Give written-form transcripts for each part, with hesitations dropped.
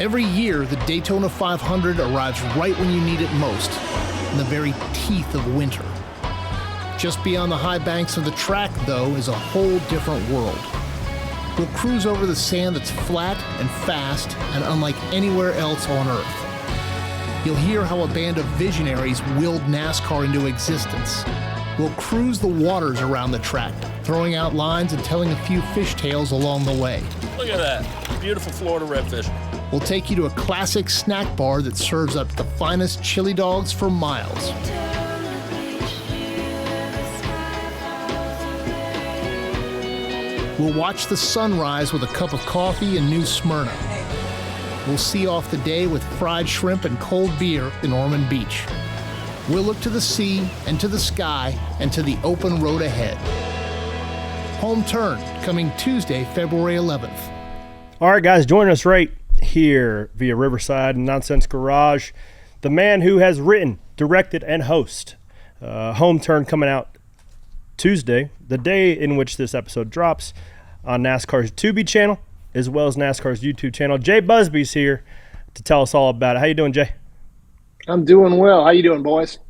Every year, the Daytona 500 arrives right when you need it most, in the very teeth of winter. Just beyond the high banks of the track, though, is a whole different world. We'll cruise over the sand that's flat and fast and unlike anywhere else on Earth. You'll hear how a band of visionaries willed NASCAR into existence. We'll cruise the waters around the track, throwing out lines and telling a few fish tales along the way. Look at that. Beautiful Florida redfish. We'll take you to a classic snack bar that serves up the finest chili dogs for miles. We'll watch the sunrise with a cup of coffee in New Smyrna. We'll see off the day with fried shrimp and cold beer in Ormond Beach. We'll look to the sea and to the sky and to the open road ahead. Home Turn, coming Tuesday, February 11th. All right, guys, join us right here via Riverside Nonsense Garage. The man who has written, directed, and host Home Turn coming out Tuesday, the day in which this episode drops on NASCAR's Tubi channel, as well as NASCAR's YouTube channel. Jay Busbee's here to tell us all about it. How you doing, Jay? I'm doing well. How you doing, boys?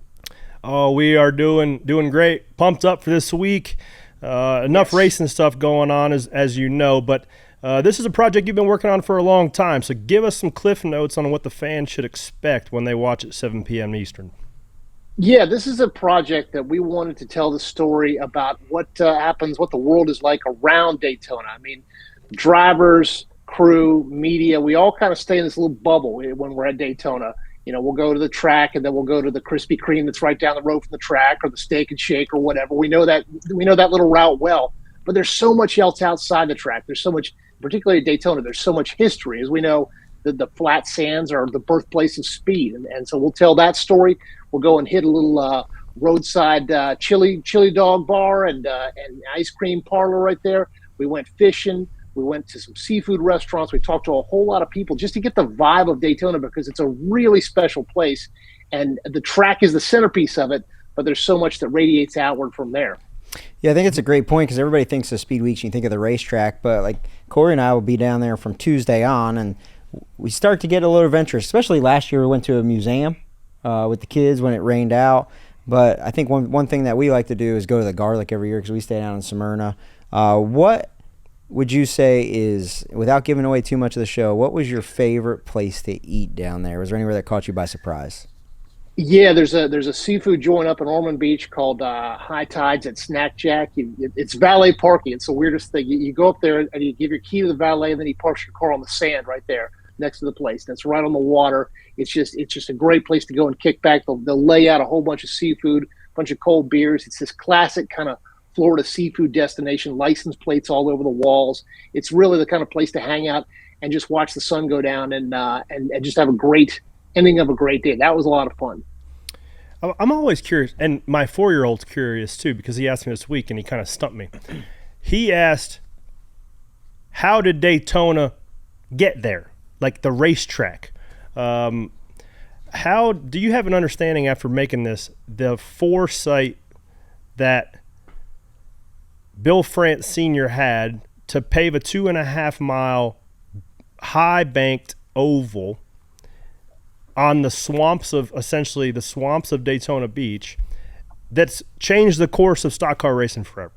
Oh, we are doing great. Pumped up for this week. Enough racing stuff going on, as you know, but this is a project you've been working on for a long time, so give us some cliff notes on what the fans should expect when they watch at 7 p.m. Eastern. Yeah, this is a project that we wanted to tell the story about what happens, what the world is like around Daytona. I mean, drivers, crew, media, we all kind of stay in this little bubble when we're at Daytona. You know, we'll go to the track and then we'll go to the Krispy Kreme that's right down the road from the track, or the Steak and Shake or whatever. We know that little route well, but there's so much else outside the track. There's so much, particularly at Daytona, there's so much history. As we know, the flat sands are the birthplace of speed. And so we'll tell that story. We'll go and hit a little roadside chili dog bar and ice cream parlor right there. We went fishing. We went to some seafood restaurants. We talked to a whole lot of people just to get the vibe of Daytona, because it's a really special place. And the track is the centerpiece of it, but there's so much that radiates outward from there. Yeah, I think it's a great point, because everybody thinks of Speed Weeks and you think of the racetrack, but like Corey and I will be down there from Tuesday on, and we start to get a little adventurous. Especially last year, we went to a museum with the kids when it rained out. But I think one thing that we like to do is go to the Garlic every year, because we stay down in Smyrna. What would you say is, without giving away too much of the show, what was your favorite place to eat down there? Was there anywhere that caught you by surprise? Yeah, there's a seafood joint up in Ormond Beach called High Tides at Snack Jack. It's valet parking. It's the weirdest thing. You go up there and you give your key to the valet, and then he parks your car on the sand right there next to the place. That's right on the water. It's just a great place to go and kick back. They'll lay out a whole bunch of seafood, a bunch of cold beers. It's this classic kind of Florida seafood destination, license plates all over the walls. It's really the kind of place to hang out and just watch the sun go down and just have a great ending of a great day. That was a lot of fun. I'm always curious, and my 4-year-old's curious too, because he asked me this week and he kind of stumped me. He asked, how did Daytona get there? Like the racetrack. How do you have an understanding after making this, the foresight that Bill France Sr. had to pave a 2.5-mile high banked oval on the swamps of Daytona Beach that's changed the course of stock car racing forever?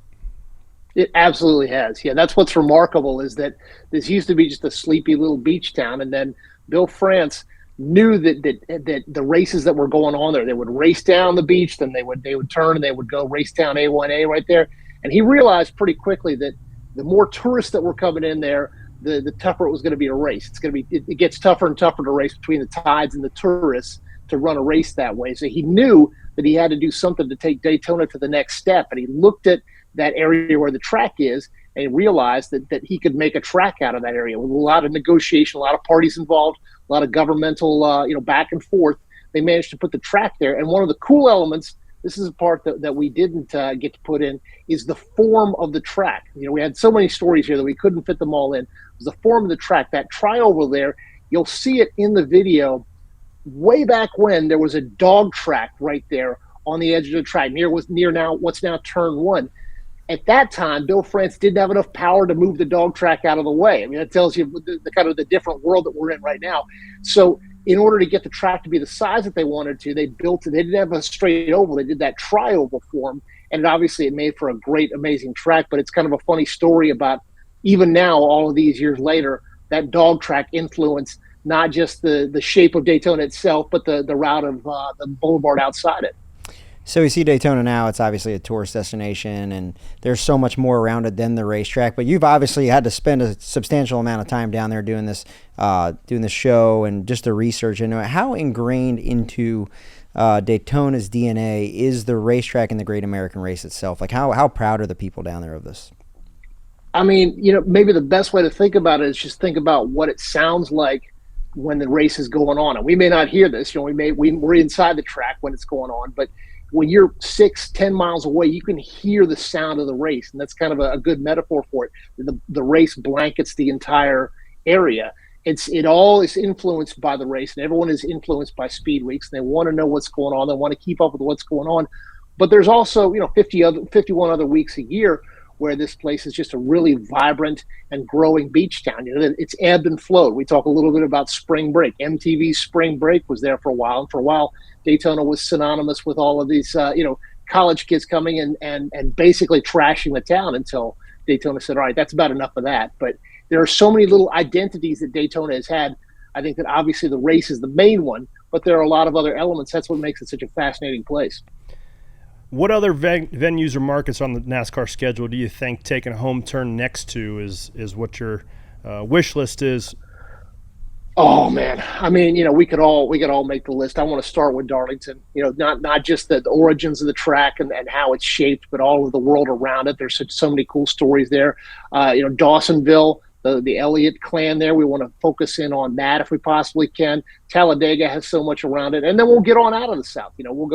It absolutely has. Yeah, that's what's remarkable, is that this used to be just a sleepy little beach town, and then Bill France knew that the races that were going on there, they would race down the beach, then they would turn and they would go race down A1A right there. And he realized pretty quickly that the more tourists that were coming in there, the tougher it was going to be to race. It gets tougher and tougher to race between the tides and the tourists to run a race that way. So he knew that he had to do something to take Daytona to the next step. And he looked at that area where the track is and realized that he could make a track out of that area with a lot of negotiation, a lot of parties involved, a lot of governmental, back and forth. They managed to put the track there. And one of the cool elements, this is a part that we didn't get to put in, is the form of the track. We had so many stories here that we couldn't fit them all in. It was the form of the track. That trioval there, you'll see it in the video. Way back when, there was a dog track right there on the edge of the track, near what's now turn 1. At that time, Bill France didn't have enough power to move the dog track out of the way. I mean, that tells you the kind of the different world that we're in right now. So in order to get the track to be the size that they wanted to, they built it. They didn't have a straight oval. They did that tri-oval form. And obviously it made for a great, amazing track. But it's kind of a funny story about even now, all of these years later, that dog track influenced not just the shape of Daytona itself, but the route of the boulevard outside it. So we see Daytona now, it's obviously a tourist destination, and there's so much more around it than the racetrack. But you've obviously had to spend a substantial amount of time down there doing this show and just the research into it. How ingrained into Daytona's DNA is the racetrack and the Great American Race itself? Like, how proud are the people down there of this? I mean, maybe the best way to think about it is just think about what it sounds like when the race is going on. And we may not hear this, we're inside the track when it's going on, but when you're 6-10 miles away, you can hear the sound of the race. And that's kind of a good metaphor for it. The race blankets the entire area. It all is influenced by the race, and everyone is influenced by Speed Weeks. And they want to know what's going on. They want to keep up with what's going on. But there's also, 51 other weeks a year where this place is just a really vibrant and growing beach town. It's ebbed and flowed. We talk a little bit about spring break. MTV's Spring Break was there for a while, and for a while, Daytona was synonymous with all of these, college kids coming and basically trashing the town until Daytona said, all right, that's about enough of that. But there are so many little identities that Daytona has had. I think that obviously the race is the main one, but there are a lot of other elements. That's what makes it such a fascinating place. What other venues or markets on the NASCAR schedule do you think taking a home turn next to is what your wish list is? Oh man, I mean, we could all make the list. I want to start with Darlington. Not just the origins of the track and how it's shaped, but all of the world around it. There's so many cool stories there. Dawsonville, the Elliott clan there. We want to focus in on that if we possibly can. Talladega has so much around it, and then we'll get on out of the South. We'll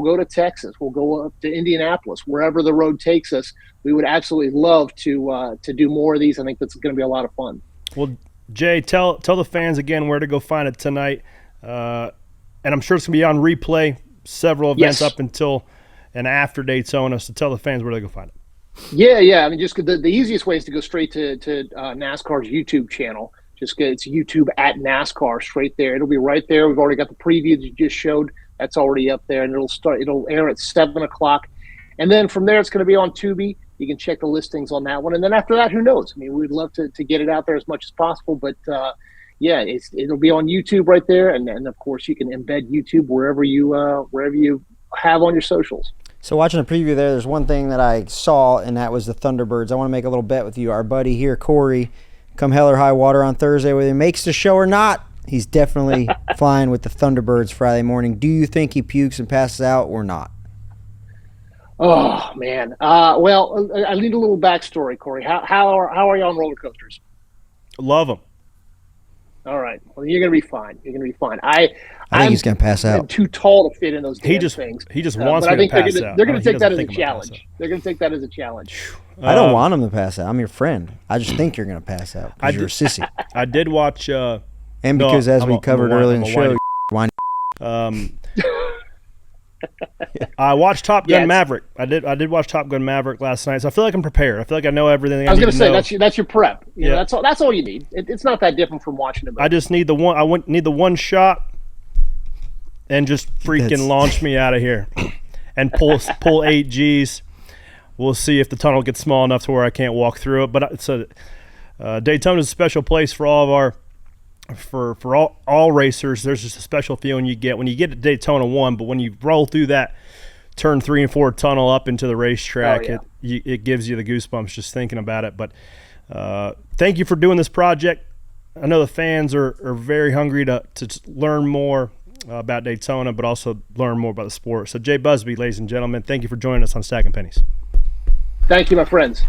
go to Texas. We'll go up to Indianapolis, wherever the road takes us. We would absolutely love to do more of these. I think that's going to be a lot of fun. Well, Jay, tell the fans again where to go find it tonight, and I'm sure it's going to be on replay. Several events up until and after Daytona. So tell the fans where to go find it. Yeah. I mean, just the easiest way is to go straight to NASCAR's YouTube channel. It's YouTube at NASCAR, straight there. It'll be right there. We've already got the preview that you just showed. That's already up there, and it'll air at 7:00, and then from there it's going to be on Tubi. You can check the listings on that one, and then after that, who knows? I mean, we'd love to get it out there as much as possible, but it'll be on YouTube right there, and of course you can embed YouTube wherever you have on your socials. So watching the preview there's one thing that I saw, and that was the Thunderbirds. I want to make a little bet with you. Our buddy here, Corey, come hell or high water on Thursday, whether he makes the show or not, he's definitely flying with the Thunderbirds Friday morning. Do you think he pukes and passes out or not? Oh, man. Well, I need a little backstory, Corey. How are you on roller coasters? Love them. All right. Well, you're going to be fine. I think he's going to pass out. I'm too tall to fit in those things. He just wants me to pass out. They're going to take that as a challenge. They're going to take that as a challenge. I don't want him to pass out. I'm your friend. I just think you're going to pass out because you're a sissy. I did watch and because as we covered earlier in the show, I watched Top Gun Maverick. I did watch Top Gun Maverick last night, so I feel like I'm prepared. I feel like I know everything. I was going to say that's your prep. That's all you need. It's not that different from watching a movie. I just need the one. Need the one shot, and just freaking launch me out of here, and pull 8 Gs. We'll see if the tunnel gets small enough to where I can't walk through it. But it's Daytona is a special place for all of our. For all racers. There's just a special feeling you get when you get to Daytona 1, but when you roll through that turn 3 and 4 tunnel up into the racetrack, it gives you the goosebumps just thinking about it. But thank you for doing this project. I know the fans are very hungry to learn more about Daytona, but also learn more about the sport. So Jay Busbee, ladies and gentlemen, thank you for joining us on Stacking Pennies. Thank you, my friends.